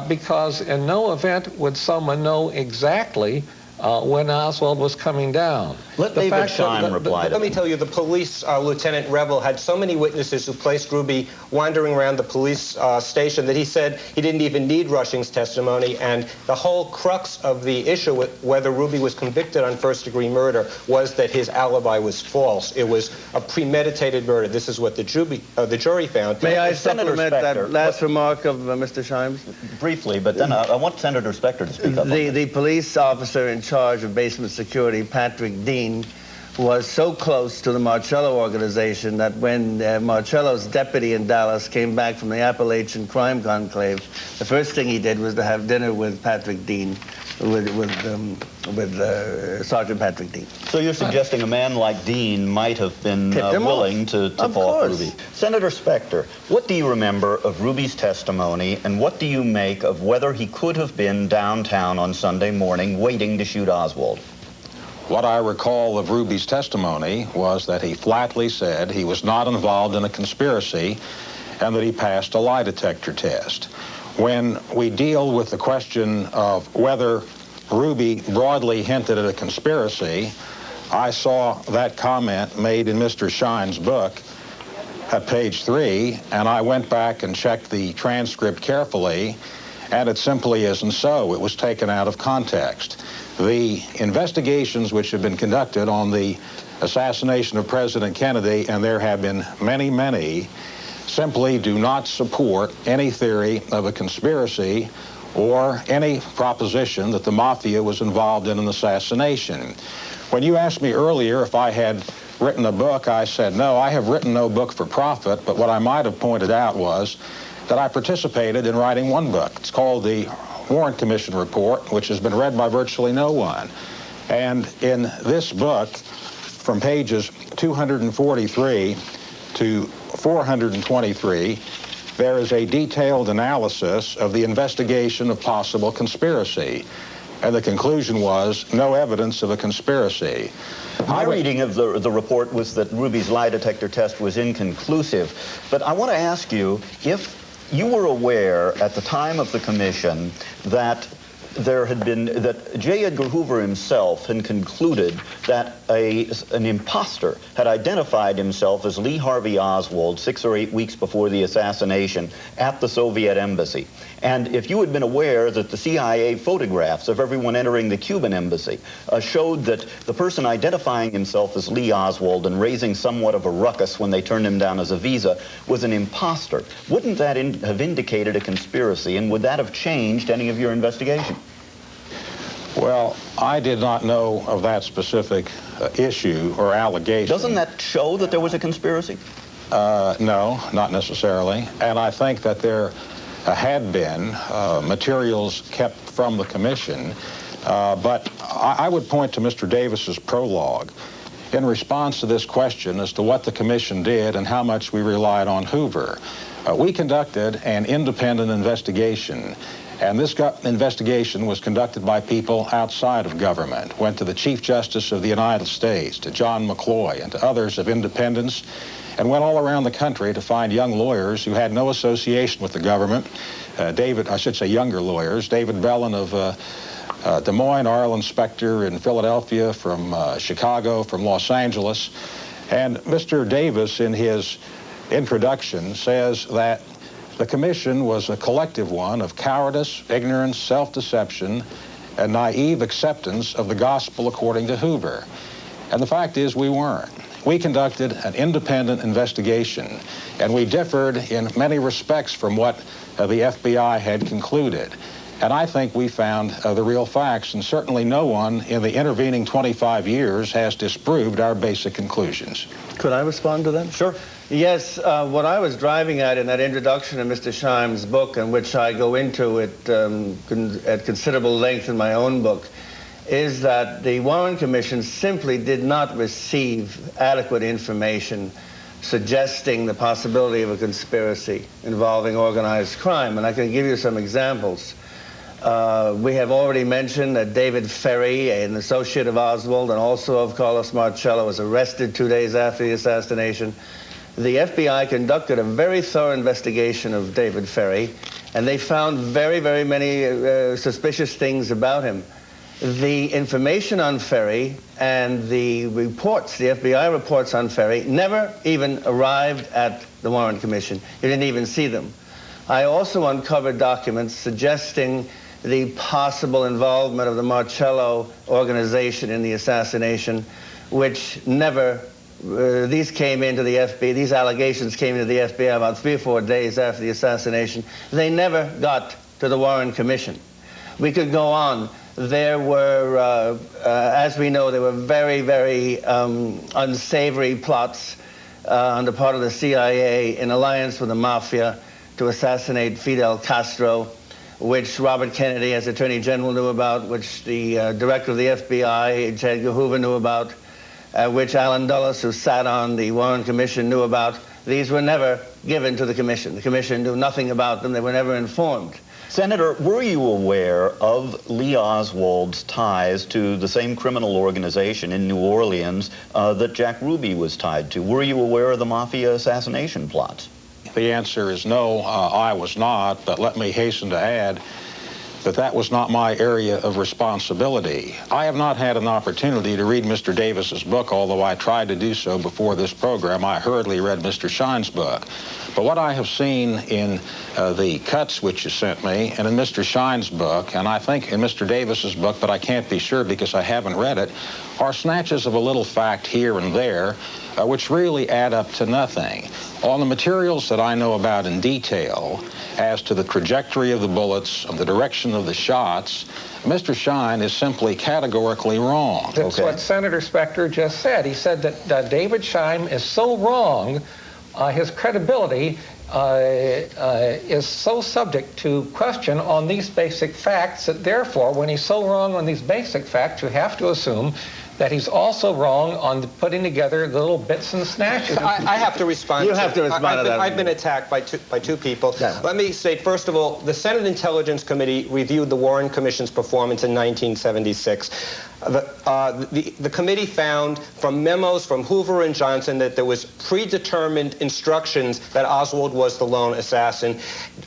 because in no event would someone know exactly when Oswald was coming down. Let David Scheim reply to Let me tell you, the police Lieutenant Revel had so many witnesses who placed Ruby wandering around the police station that he said he didn't even need Rushing's testimony, and the whole crux of the issue with whether Ruby was convicted on first-degree murder was that his alibi was false. It was a premeditated murder. This is what the jury found. May I supplement that last remark of Mr. Scheim's? Briefly, but then I want Senator Specter to speak up. The police officer in charge of basement security, Patrick Dean, was so close to the Marcello organization that when Marcello's deputy in Dallas came back from the Appalachian Crime Conclave, the first thing he did was to have dinner with Patrick Dean, with Sergeant Patrick Dean. So you're suggesting a man like Dean might have been willing to tip off Ruby. Senator Specter, what do you remember of Ruby's testimony, and what do you make of whether he could have been downtown on Sunday morning waiting to shoot Oswald? What I recall of Ruby's testimony was that he flatly said he was not involved in a conspiracy and that he passed a lie detector test. When we deal with the question of whether Ruby broadly hinted at a conspiracy, I saw that comment made in Mr. Shine's book at page 3, and I went back and checked the transcript carefully, and it simply isn't so. It was taken out of context. The investigations which have been conducted on the assassination of President Kennedy, and there have been many, many, simply do not support any theory of a conspiracy or any proposition that the mafia was involved in an assassination. When you asked me earlier if I had written a book, I said, no, I have written no book for profit, but what I might have pointed out was that I participated in writing one book. It's called the Warren Commission Report, which has been read by virtually no one. And in this book, from pages 243 to 423, there is a detailed analysis of the investigation of possible conspiracy. And the conclusion was no evidence of a conspiracy. My reading of the report was that Ruby's lie detector test was inconclusive. But I want to ask you if you were aware at the time of the commission that J. Edgar Hoover himself had concluded that an imposter had identified himself as Lee Harvey Oswald 6 or 8 weeks before the assassination at the Soviet embassy. And if you had been aware that the CIA photographs of everyone entering the Cuban embassy showed that the person identifying himself as Lee Oswald and raising somewhat of a ruckus when they turned him down as a visa was an imposter, wouldn't that have indicated a conspiracy, and would that have changed any of your investigation? Well, I did not know of that specific issue or allegation. Doesn't that show that there was a conspiracy? No, not necessarily. And I think that there had been materials kept from the commission, but I would point to Mr. Davis's prologue in response to this question as to what the commission did and how much we relied on Hoover. We conducted an independent investigation, and this investigation was conducted by people outside of government. Went to the Chief Justice of the United States, to John McCloy, and to others of independence, and went all around the country to find young lawyers who had no association with the government. Younger lawyers. David Bellin of Des Moines, Arlen Specter in Philadelphia, from Chicago, from Los Angeles. And Mr. Davis, in his introduction, says that the commission was a collective one of cowardice, ignorance, self-deception, and naive acceptance of the gospel according to Hoover. And the fact is we weren't. We conducted an independent investigation, and we differed in many respects from what the FBI had concluded. And I think we found the real facts, and certainly no one in the intervening 25 years has disproved our basic conclusions. Could I respond to that? Sure. Yes, what I was driving at in that introduction to Mr. Shime's book, in which I go into it at considerable length in my own book, is that the Warren Commission simply did not receive adequate information suggesting the possibility of a conspiracy involving organized crime. And I can give you some examples. We have already mentioned that David Ferry, an associate of Oswald and also of Carlos Marcello, was arrested 2 days after the assassination. The FBI conducted a very thorough investigation of David Ferry, and they found very, very many suspicious things about him. The information on Ferry and the reports, the FBI reports on Ferry, never even arrived at the Warren Commission. You didn't even see them. I also uncovered documents suggesting the possible involvement of the Marcello organization in the assassination, which never, these allegations came into the FBI about 3 or 4 days after the assassination. They never got to the Warren Commission. We could go on. there were, as we know, there were very, very unsavory plots on the part of the CIA in alliance with the mafia to assassinate Fidel Castro, which Robert Kennedy, as Attorney General, knew about, which the director of the FBI, J. Edgar Hoover, knew about, which Allen Dulles, who sat on the Warren Commission, knew about. These were never given to the Commission. The Commission knew nothing about them. They were never informed. Senator, were you aware of Lee Oswald's ties to the same criminal organization in New Orleans that Jack Ruby was tied to? Were you aware of the mafia assassination plots? The answer is no, I was not, but let me hasten to add that that was not my area of responsibility. I have not had an opportunity to read Mr. Davis's book, although I tried to do so before this program. I hurriedly read Mr. Shine's book. But what I have seen in the cuts which you sent me, and in Mr. Shine's book, and I think in Mr. Davis's book, but I can't be sure because I haven't read it, are snatches of a little fact here and there, which really add up to nothing. On the materials that I know about in detail, as to the trajectory of the bullets and the direction of the shots, Mr. Shine is simply categorically wrong. That's what Senator Specter just said. He said that David Shine is so wrong, his credibility is so subject to question on these basic facts that therefore, when he's so wrong on these basic facts, you have to assume that he's also wrong on putting together the little bits and snatches. I have to respond. You have to respond to that. I've been attacked by two people. Yeah. Let me say, first of all, the Senate Intelligence Committee reviewed the Warren Commission's performance in 1976. The committee found from memos from Hoover and Johnson that there was predetermined instructions that Oswald was the lone assassin.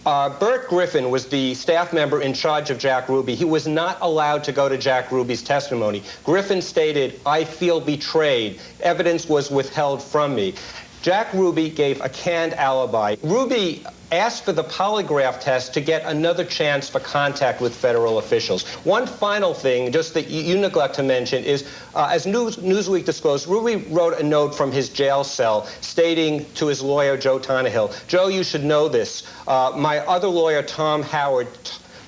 Bert Griffin was the staff member in charge of Jack Ruby. He was not allowed to go to Jack Ruby's testimony. Griffin stated, "I feel betrayed. Evidence was withheld from me." Jack Ruby gave a canned alibi. Ruby asked for the polygraph test to get another chance for contact with federal officials. One final thing, just that you neglect to mention, is as Newsweek disclosed, Ruby wrote a note from his jail cell stating to his lawyer, Joe Tonnahill, "Joe, you should know this. My other lawyer, Tom Howard,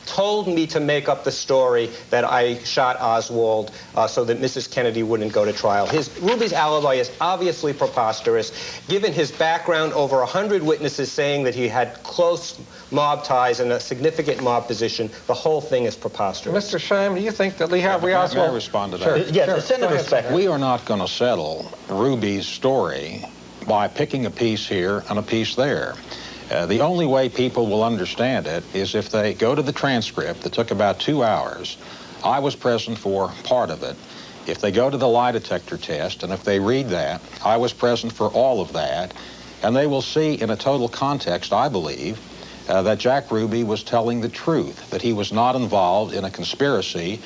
told me to make up the story that I shot Oswald so that Mrs. Kennedy wouldn't go to trial." Ruby's alibi is obviously preposterous. Given his background, over 100 witnesses saying that he had close mob ties and a significant mob position, the whole thing is preposterous. Mr. Shine, do you think that Lee Harvey Oswald... May I respond to that? Sure. Yes, sure. Senator Specter. We are not going to settle Ruby's story by picking a piece here and a piece there. The only way people will understand it is if they go to the transcript that took about 2 hours. I was present for part of it. If they go to the lie detector test, and if they read that, I was present for all of that, and they will see in a total context, I believe, that Jack Ruby was telling the truth, that he was not involved in a conspiracy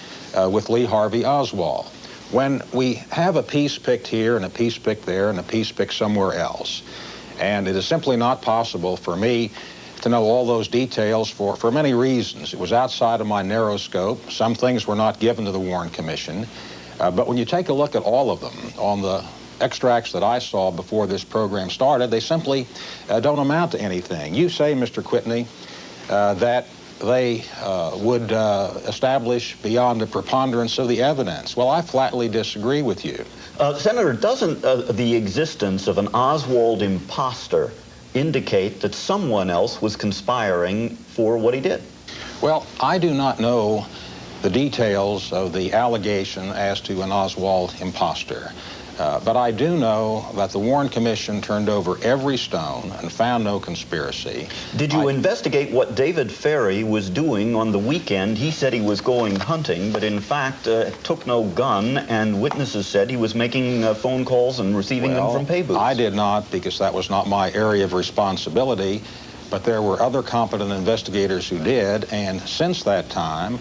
with Lee Harvey Oswald. When we have a piece picked here and a piece picked there and a piece picked somewhere else, and it is simply not possible for me to know all those details for many reasons. It was outside of my narrow scope. Some things were not given to the Warren Commission. But when you take a look at all of them, on the extracts that I saw before this program started, they simply don't amount to anything. You say, Mr. Kwitny, that they would establish beyond the preponderance of the evidence. Well, I flatly disagree with you. Senator, doesn't the existence of an Oswald imposter indicate that someone else was conspiring for what he did? Well, I do not know the details of the allegation as to an Oswald imposter. But I do know that the Warren Commission turned over every stone and found no conspiracy. Did you investigate what David Ferry was doing on the weekend? He said he was going hunting, but in fact took no gun, and witnesses said he was making phone calls and receiving them from pay booths. I did not, because that was not my area of responsibility, but there were other competent investigators who did, and since that time,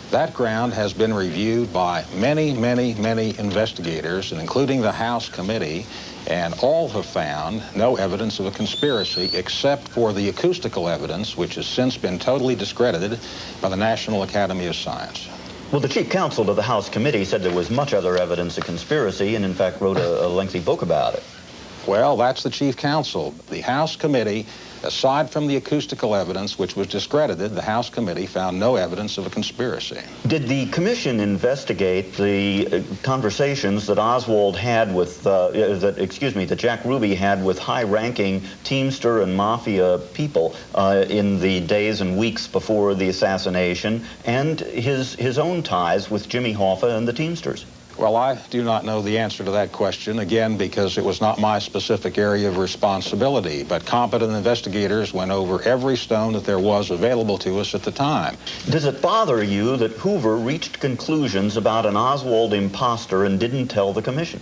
that ground has been reviewed by many, many, many investigators, and including the House committee, and all have found no evidence of a conspiracy except for the acoustical evidence, which has since been totally discredited by the National Academy of Science. Well, the chief counsel to the House committee said there was much other evidence of conspiracy, and in fact wrote a lengthy book about it. Well, that's the chief counsel. The House committee, aside from the acoustical evidence, which was discredited, the House committee found no evidence of a conspiracy. Did the commission investigate the conversations that Oswald had with, that Jack Ruby had with high-ranking Teamster and Mafia people in the days and weeks before the assassination, and his own ties with Jimmy Hoffa and the Teamsters? Well, I do not know the answer to that question, again, because it was not my specific area of responsibility. But competent investigators went over every stone that there was available to us at the time. Does it bother you that Hoover reached conclusions about an Oswald imposter and didn't tell the commission?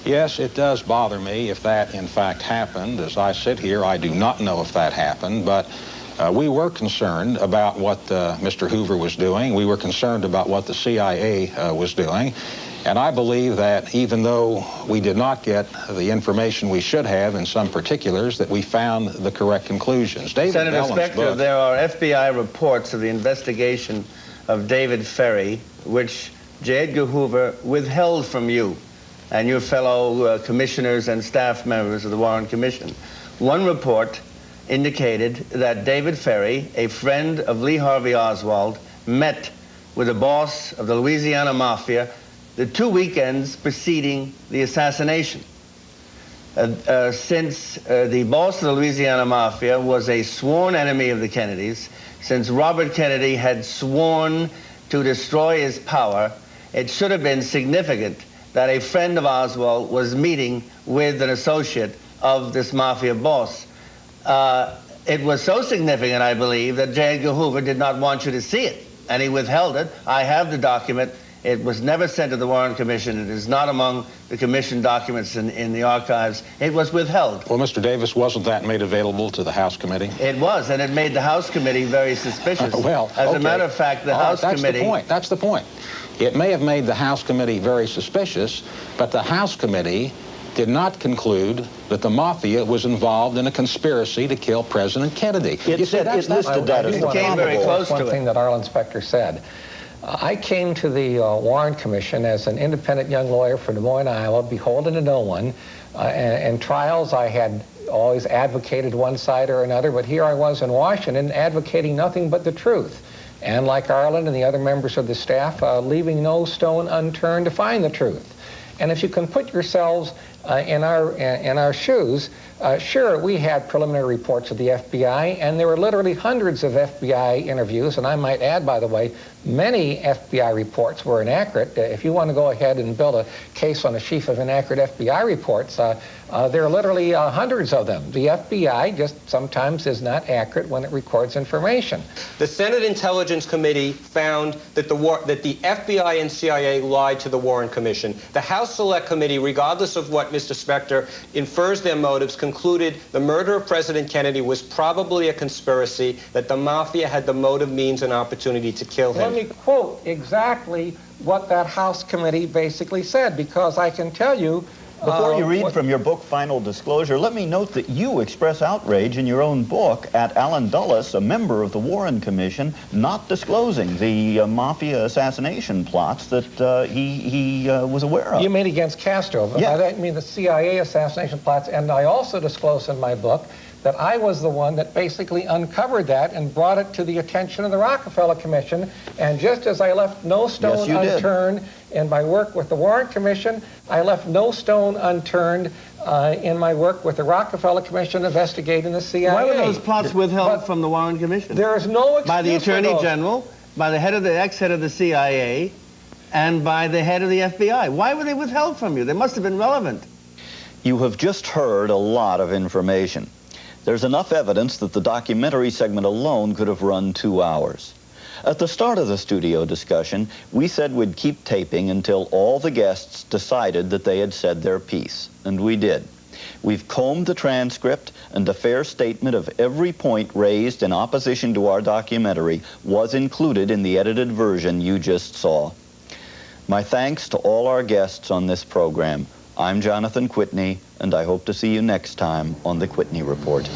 Yes, it does bother me if that, in fact, happened. As I sit here, I do not know if that happened, but we were concerned about what Mr. Hoover was doing. We were concerned about what the CIA was doing. And I believe that even though we did not get the information we should have in some particulars, that we found the correct conclusions. Senator Specter, there are FBI reports of the investigation of David Ferry, which J. Edgar Hoover withheld from you and your fellow commissioners and staff members of the Warren Commission. One report indicated that David Ferry, a friend of Lee Harvey Oswald, met with the boss of the Louisiana Mafia the 2 weekends preceding the assassination. Since the boss of the Louisiana Mafia was a sworn enemy of the Kennedys, since Robert Kennedy had sworn to destroy his power, it should have been significant that a friend of Oswald was meeting with an associate of this Mafia boss. It was so significant, I believe, that J. Edgar Hoover did not want you to see it, and he withheld it. I have the document. It was never sent to the Warren Commission. It is not among the Commission documents in the archives. It was withheld. Well, Mr. Davis, wasn't that made available to the House committee? It was, and it made the House committee very suspicious. As a matter of fact, the House committee... That's the point. It may have made the House committee very suspicious, but the House committee did not conclude that the Mafia was involved in a conspiracy to kill President Kennedy. It listed that as the came very close to it. One thing that Arlen Specter said. I came to the Warren Commission as an independent young lawyer from Des Moines, Iowa, beholden to no one. And trials, I had always advocated one side or another, but here I was in Washington advocating nothing but the truth. And like Arlen and the other members of the staff, leaving no stone unturned to find the truth. And if you can put yourselves in our shoes, sure, we had preliminary reports of the FBI, and there were literally hundreds of FBI interviews, and I might add, by the way, many FBI reports were inaccurate. If you want to go ahead and build a case on a sheaf of inaccurate FBI reports, there are literally hundreds of them. The FBI just sometimes is not accurate when it records information. The Senate Intelligence Committee found that the FBI and CIA lied to the Warren Commission. The House Select Committee, regardless of what Mr. Specter infers their motives, concluded the murder of President Kennedy was probably a conspiracy, that the Mafia had the motive, means, and opportunity to kill him. Let me quote exactly what that House committee basically said, because I can tell you... Before you read from your book, Final Disclosure, let me note that you express outrage in your own book at Alan Dulles, a member of the Warren Commission, not disclosing the Mafia assassination plots that he was aware of. You mean against Castro? Yeah. I mean the CIA assassination plots, and I also disclose in my book that I was the one that basically uncovered that and brought it to the attention of the Rockefeller Commission. And just as I left no stone unturned in my work with the Warren Commission, I left no stone unturned in my work with the Rockefeller Commission investigating the CIA. Why were those plots withheld from the Warren Commission? There is no excuse by the Attorney for those. General, by the head of the ex-head of the CIA, and by the head of the FBI. Why were they withheld from you? They must have been relevant. You have just heard a lot of information. There's enough evidence that the documentary segment alone could have run 2 hours. At the start of the studio discussion, we said we'd keep taping until all the guests decided that they had said their piece, and we did. We've combed the transcript, and a fair statement of every point raised in opposition to our documentary was included in the edited version you just saw. My thanks to all our guests on this program. I'm Jonathan Kwitny, and I hope to see you next time on the Kwitny Report.